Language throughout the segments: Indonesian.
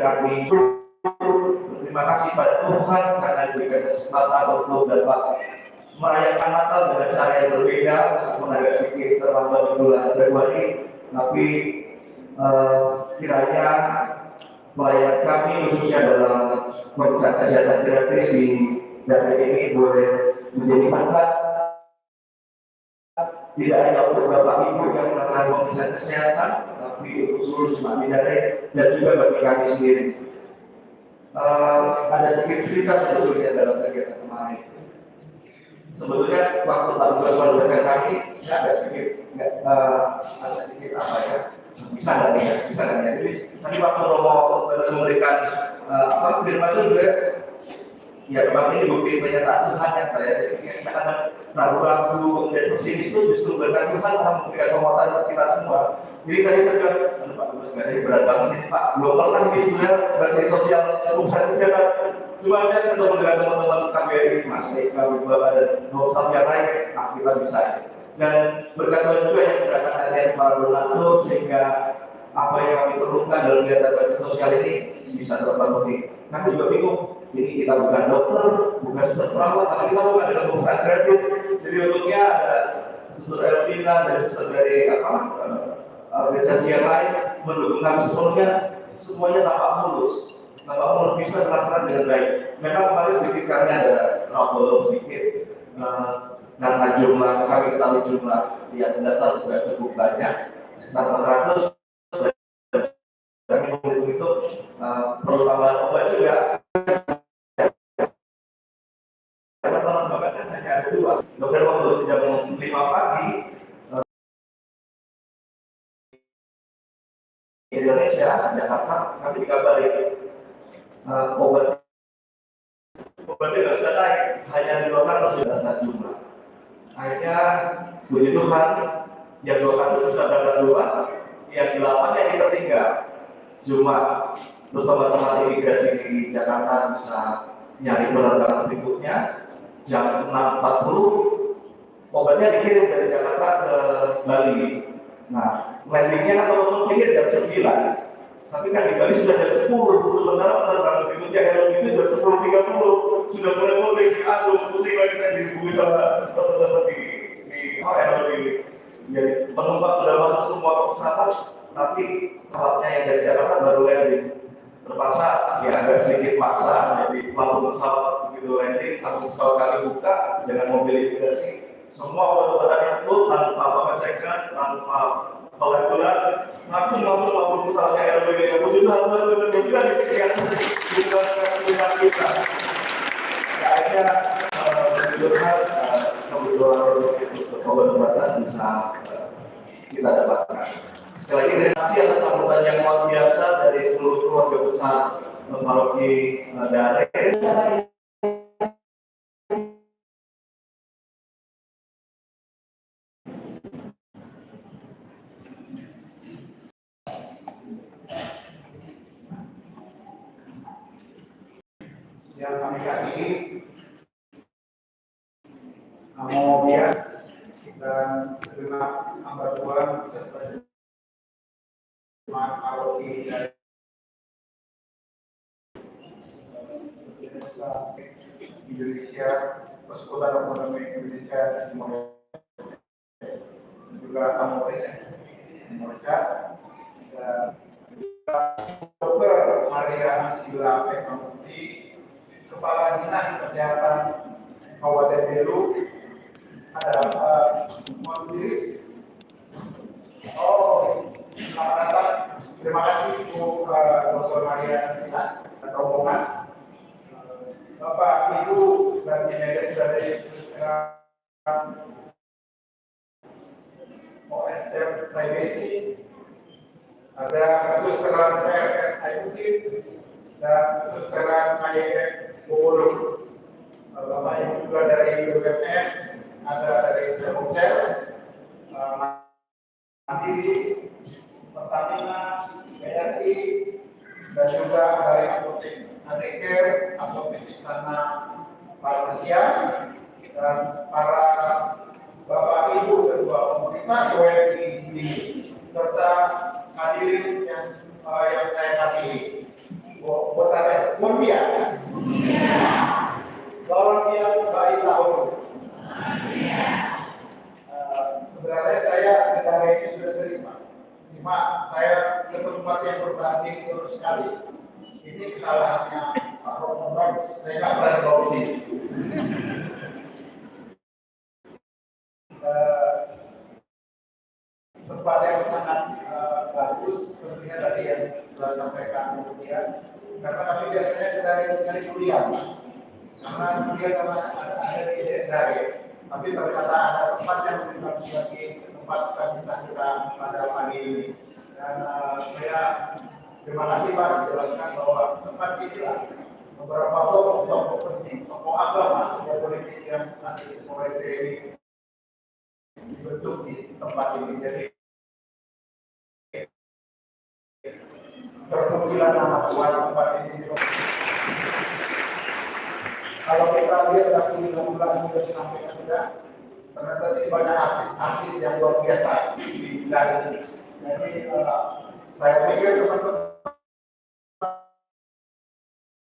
kami terima kasih pada Tuhan karena diberikan kesempatan untuk dapat merayakan Natal dengan cara yang berbeda, meskipun agak sedikit terlambat di bulan Februari, tapi kiranya pelayan kami khususnya dalam pemeriksaan kesehatan gratis di daerah ini boleh menjadi manfaat tidak hanya untuk Bapak Ibu yang melakukan pemeriksaan kesehatan, tapi untuk seluruh jemaat bidadari dan juga bagi kami sendiri. Ada sedikit cerita sebetulnya dalam kegiatan kemarin. Sebetulnya waktu tahun 2012 kami ada sedikit apa ya, bisa dan ya. Jadi tadi waktu Romo memberikan firman itu juga ya memang ini bukti penyataan Tuhan yang saya jadi kadang ragu-ragu kemudian pesimis itu justru berkat Tuhan akan memberikan penguatan buat kita semua. Jadi tadi saya bilang, Pak Gubernur sekali berat banget ini Pak, belum pernah ini sebenarnya berarti sosial urusan kesehatan. Cuma ada ketemu dengan teman-teman KBRI, Mas Eka, Bapak dan Bapak yang lain, nah kita bisa. Dan berkat Tuhan juga yang berangkat harian para donatur sehingga apa yang kami perlukan dalam kegiatan sosial ini bisa terpenuhi. Kami juga bingung. Jadi kita bukan dokter, bukan suster perawat, tapi kita bukan dalam pemeriksaan gratis. Jadi bentuknya ada suster Elvina dan suster dari organisasi yang lain mendukung kami sepenuhnya, semuanya tampak mulus, bisa terlaksana dengan baik. Memang kemarin sedikit kami ada trouble sedikit, karena jumlah kami ketahui jumlah yang datang juga cukup banyak, sekitar 400. Kami menghitung itu perlu tambahan obat juga. Dokter waktu jam 5 pagi Indonesia, Jakarta, kami dikabari obatnya nggak bisa naik, hanya di lokal sudah satu jumlah. Akhirnya puji Tuhan, yang 200 sudah berangkat duluan, yang 8 yang kita tinggal. Cuma terus teman-teman imigrasi di Jakarta bisa nyari penerbangan berikutnya. Jam 6.40 obatnya dikirim dari Jakarta ke Bali. Nah, landingnya kan teman-teman pikir jam 9, tapi kan di Bali sudah jam 10. Sementara penerbangan berikutnya kalau itu jam 10.30 sudah mulai diatur, pusing lagi saya dihubungi sama teman-teman di jadi penumpang sudah masuk semua ke pesawat, tapi pesawatnya yang dari Jakarta baru landing. Terpaksa ya agak sedikit paksa, jadi lampu pesawat begitu landing, lampu pesawat kami buka dengan mobil imigrasi, semua obat-obatan yang full tanpa pengecekan, tanpa pengaturan, langsung masuk lampu pesawatnya LBG yang wujud juga dipikirkan bukan kita. Ya, akhirnya kebetulan obat-obatan bisa kita dapatkan. Sekali lagi terima kasih atas sambutan yang luar biasa dari seluruh keluarga besar paroki Dare. Yang kami kasih mau dia dan terima hamba Tuhan serta jemaat paroki dari Indonesia, Persekutuan Ekonomi Indonesia dan juga Indonesia dan Dr. Maria Sila Pekamuti, Kepala Dinas Kesehatan Kabupaten Belu, ada Muhammad. Selamat datang. Terima kasih untuk Dr. Maria Sila atau Rombongan. Bapak Ibu dan Ibu dari OSM Privacy, ada kesusahan PRN dan kesusahan IEF Bogor. Bapak Ibu juga dari BUMN, ada dari Telkomsel, Mandiri, Pertamina, BRI, dan juga dari apotek Adecare, apotek Istana Farmasia, dan para Bapak Ibu ketua komunitas WNI serta hadirin yang saya kasihi. Mulia. Bahwa dia baik tahun. Sebenarnya saya negara ini sudah sering, Pak. Cuma saya ke tempat yang berbanding terus sekali. Ini kesalahannya Pak Romo. Saya nggak berani bawa sini. Tempat yang sangat bagus, tentunya tadi yang sudah sampaikan kemudian. Karena kami biasanya dari kuliah, karena kuliah karena ada di dari. Tapi ternyata ada tempat yang lebih bagus lagi, tempat kita pada pagi ini. Dan saya terima kasih Pak menjelaskan bahwa tempat inilah beberapa tokoh penting, tokoh agama, tokoh politik yang nanti mulai ini dibentuk di tempat ini. Jadi perkumpulan nama Tuhan tempat ini. Kalau kita lihat dari bulan sudah sampaikan juga, ternyata sih banyak artis-artis yang luar biasa di bulan ini. Jadi saya pikir teman-teman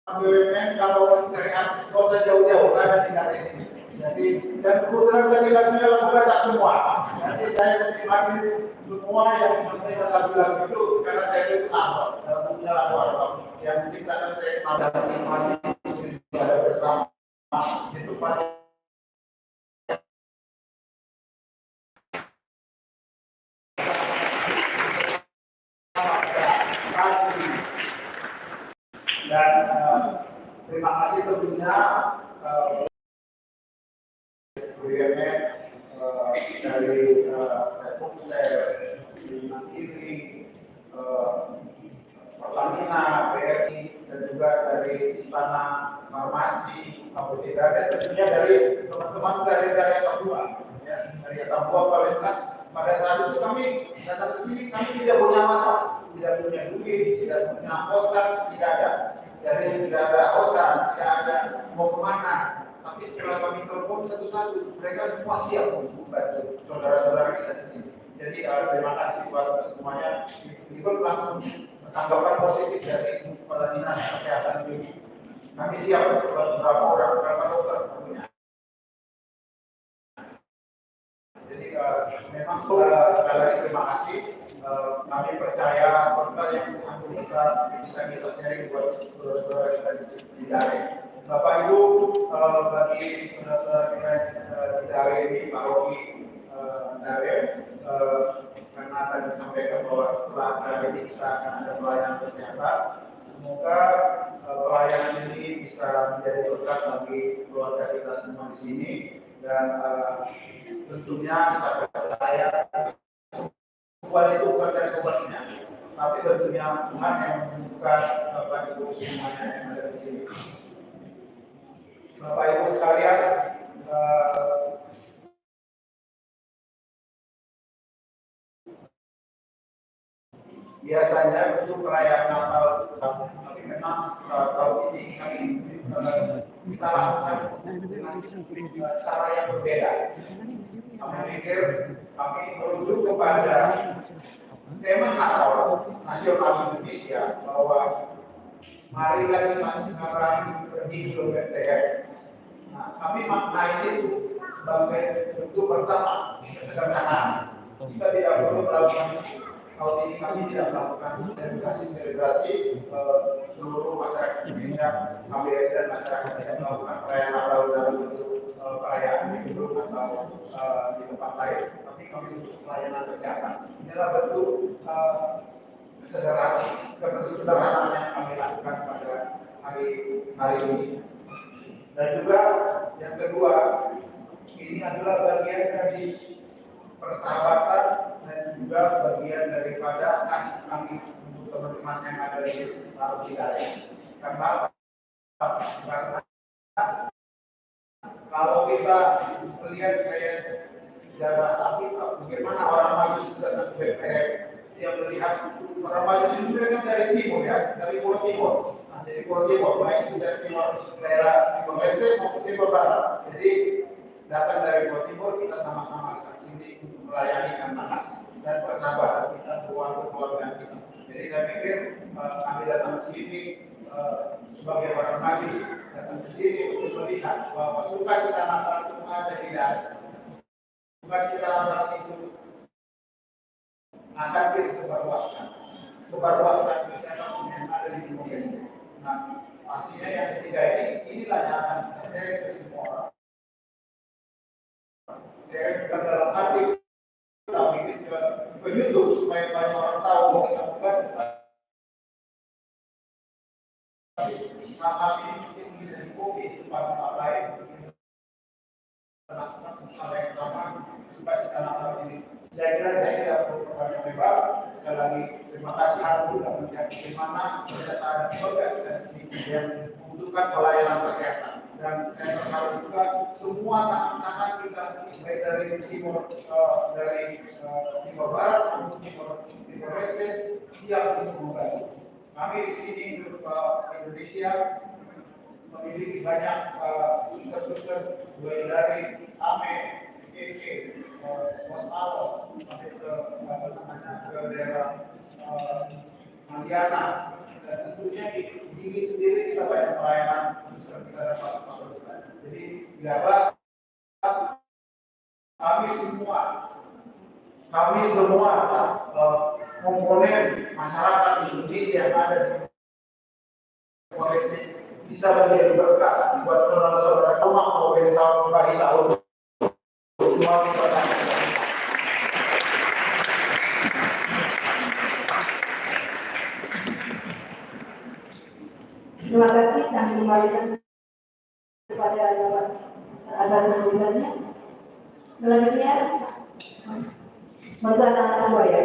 BUMN kalau dari artis kota jauh-jauh kan tinggal di sini. Jadi dan kebetulan dari lagunya lagu banyak semua. Jadi saya menikmati semua yang menerima lagu-lagu itu karena saya itu apa? Punya lagu yang diciptakan saya menikmati ada bersama itu pada dan terima kasih tentunya BUMN dari Telkomsel, Mandiri, Pertamina, BRI, dan juga dari Istana Farmasi, Apotekar, dan tentunya dari teman-teman dari Papua, ya, dari Papua Palestina. Pada saat itu kami datang ke sini, kami tidak punya masalah, tidak punya duit, tidak punya hotel, tidak ada. Jadi tidak ada hotel, tidak ada mau kemana. Tapi setelah kami telepon satu-satu, mereka semua siap membantu saudara-saudara kita di sini. Jadi terima kasih buat semuanya. Itu langsung tanggapan positif dari Kepala Dinas Kesehatan ini. Kami siap untuk beberapa orang, beberapa dokter tentunya. Jadi memang sekali lagi terima kasih. Kami percaya portal yang kita bisa kita cari buat saudara-saudara kita di daerah. Bapak Ibu, bagi saudara-saudara kita di daerah ini, Pak Rocky daerah, karena tadi disampaikan bahwa setelah daerah ini kita akan ada pelayanan kesehatan. Semoga pelayanan ini bisa menjadi berkat bagi keluarga kita semua di sini dan tentunya saya bukan itu bukan dari obatnya, tapi tentunya Tuhan yang menentukan Bapak Ibu semuanya yang ada di sini. Bapak Ibu sekalian, biasanya untuk perayaan Natal, tapi memang tahun ini kami kita lakukan dengan cara yang berbeda. Kami pikir kami merujuk kepada tema Natal nasional Indonesia bahwa marilah kita sekarang berhidup BTS. Nah, kami maknai itu sebagai bentuk pertama kesederhanaan. Kita tidak perlu melakukan tahun ini kami tidak melakukan selebrasi seluruh masyarakat Indonesia, kami dan masyarakat tidak melakukan perayaan Natal dalam bentuk perayaan hidup atau di tempat lain, tapi kami untuk pelayanan kesehatan. Inilah bentuk kesederhanaan yang kami lakukan pada hari ini. Dan juga yang kedua, ini adalah bagian dari persahabatan dan juga bagian daripada kasih kami untuk teman-teman yang ada di daerah. Karena kalau kita melihat saya sejarah tapi bagaimana orang maju datang ke BPR, dia melihat orang maju itu kan dari timur ya, dari Pulau Timur. Nah, dari Pulau Timur, baik itu dari timur daerah Timur Leste maupun Timur Barat. Jadi datang dari Pulau Timur kita sama-sama sini untuk melayani anak dan persahabatan kita, keluarga kita. Jadi saya pikir kami datang ke sini sebagai orang hadis, datang ke sini untuk melihat bahwa sukacita Natal itu ada di dalam. Sukacita Natal itu akan disebarluaskan. Sebarluaskan kesehatan yang ada di Indonesia. Nah, pastinya yang ketiga inilah yang akan saya ke semua orang. Saya bukan dalam hati, tapi ke YouTube supaya banyak orang tahu bahwa kita bukan. Hal ini mungkin bisa dikopi kepada hal lain. Hal yang sama supaya kita Natal ini. Saya kira saya tidak perlu banyak lebar. Sekali lagi terima kasih aku sudah melihat bagaimana pernyataan petugas dan yang membutuhkan pelayanan kesehatan. Dan saya berharap juga semua tangan-tangan kita baik dari timur timur barat maupun timur leste siap untuk membantu. Kami di sini Indonesia memiliki banyak suster-suster mulai dari AME, PKK, Mostalo, sampai ke daerah Mandiana, dan tentunya di diri sendiri kita banyak pelayanan suster kita dapat fasilitas. Jadi biarlah kami semua komponen masyarakat Indonesia yang ada di provinsi bisa menjadi berkah buat saudara-saudara rumah maupun tahun bayi tahun semua kita. Terima kasih kami kembalikan kepada atas sambutannya. Selanjutnya masalah kedua ya.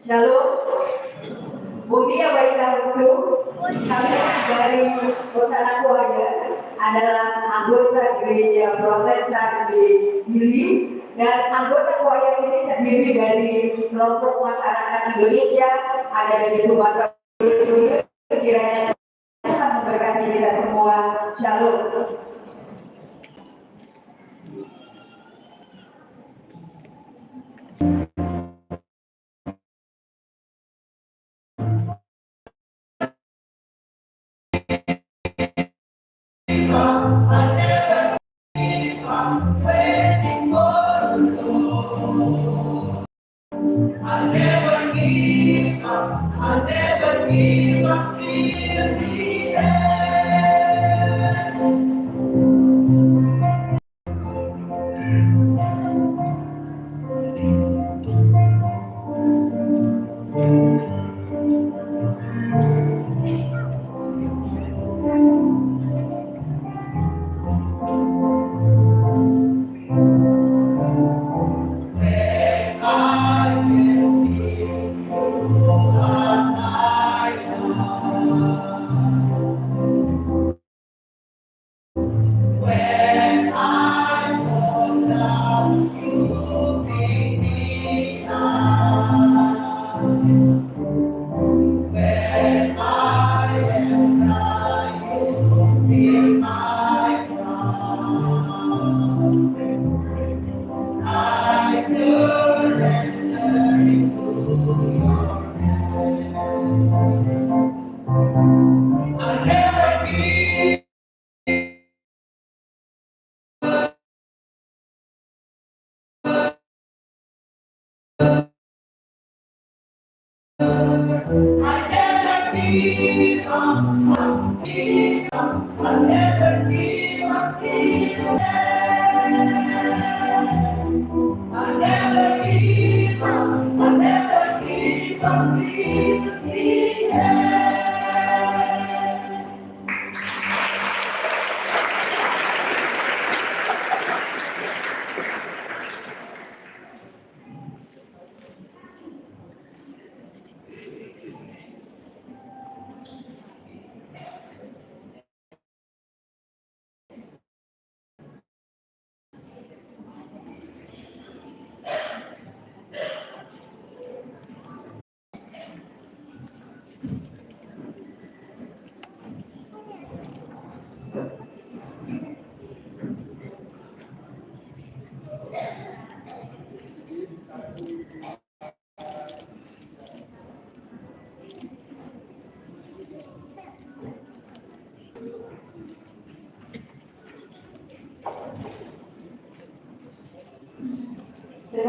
Lalu bukti yang baik itu kami dari Hosana Kuaya adalah anggota gereja Protestan di Gili dan anggota Kuaya ini terdiri dari kelompok masyarakat Indonesia ada di Sumatera Utara. Kiranya Tuhan memberkati kita semua. Shalom.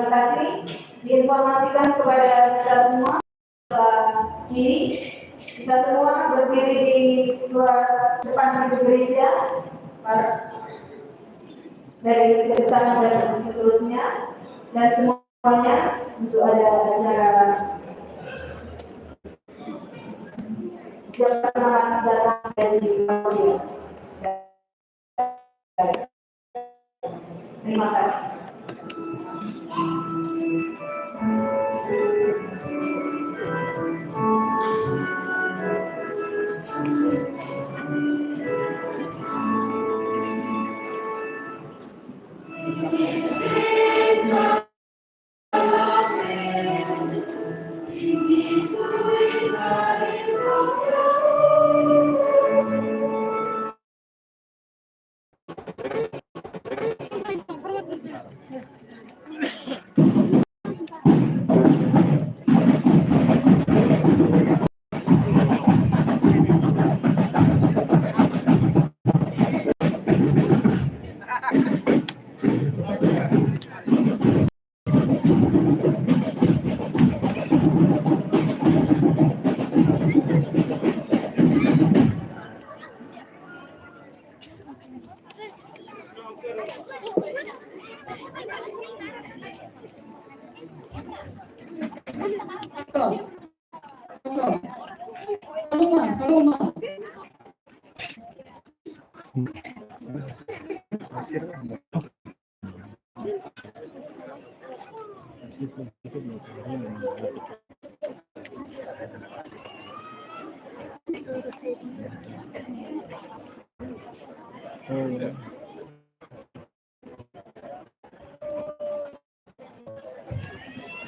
kasih diinformasikan kepada kita semua ini kita semua berdiri di luar depan pintu gereja dari kedutaan dan seterusnya dan semuanya untuk ada acara selamat datang dari Australia. Terima kasih.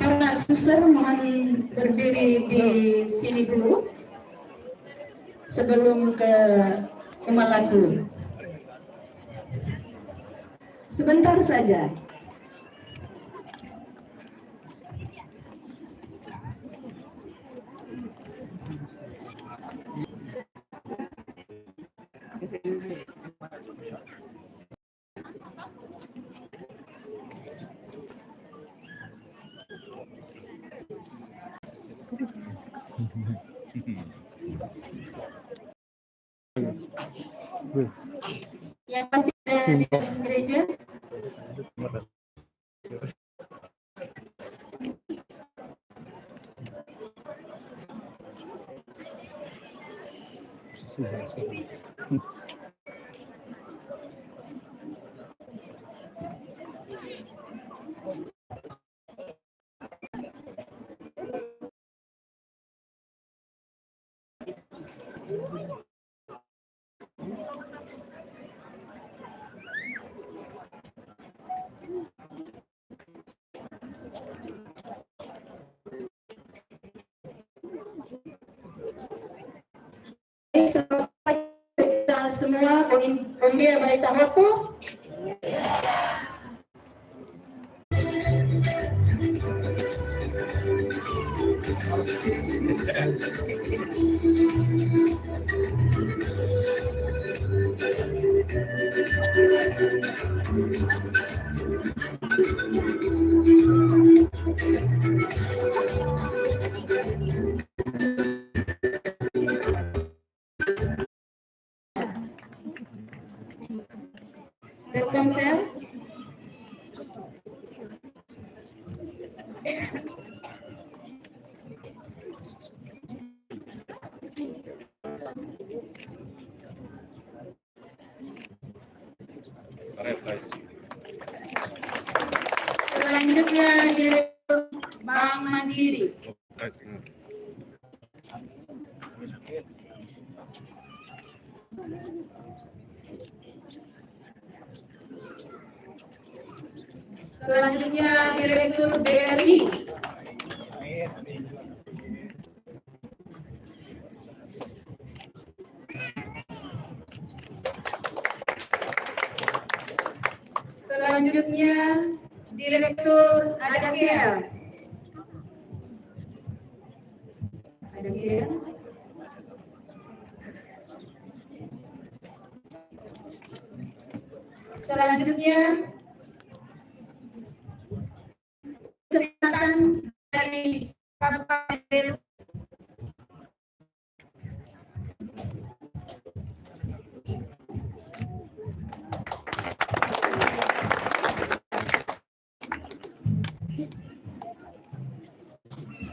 Karena suster mohon berdiri di sini dulu sebelum ke rumah lagu. Sebentar saja. Yang masih ada di dalam gereja, kita semua pembina Baita Hotu. Telkomsel. Selanjutnya Direktur Bank Mandiri. Selanjutnya Direktur BRI. Selanjutnya Direktur Adakea. Selanjutnya Kabupaten Belu.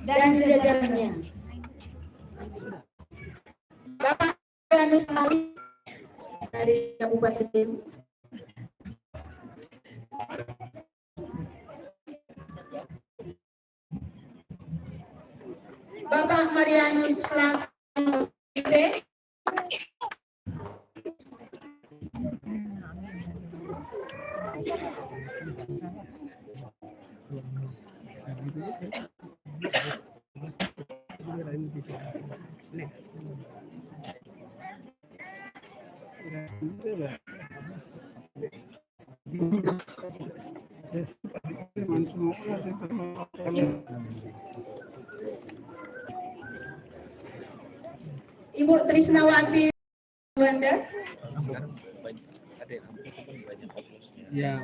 Dan jajarannya. Bapak Yanus Mali dari Kabupaten Belu. Bapak Marianus Flavius Ite. Ibu Trisnawati Wanda. Ya,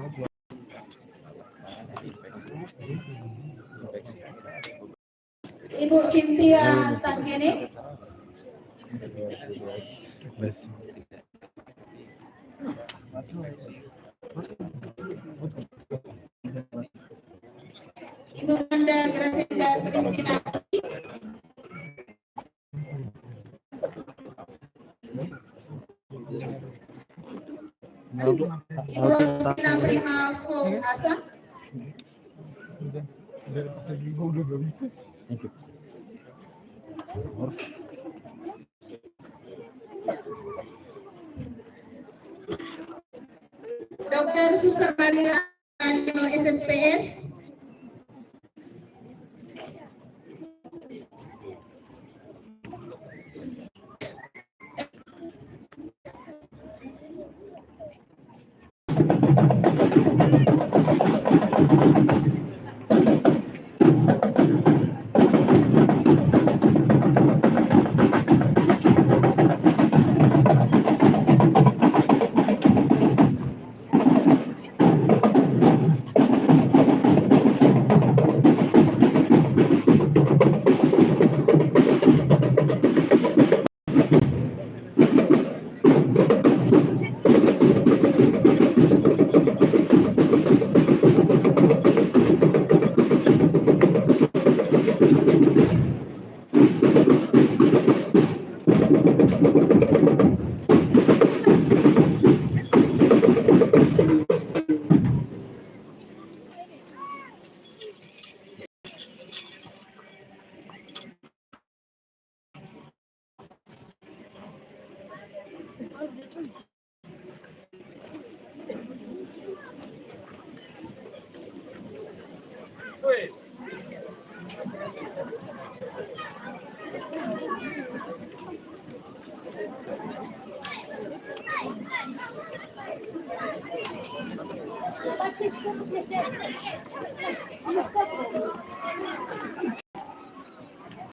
Ibu Cynthia Tanggene. Ibu Nanda Gracinda Kristina. Ibu Agustina Prima Fung Asa. Dr. Suster Maria Anino SSPS.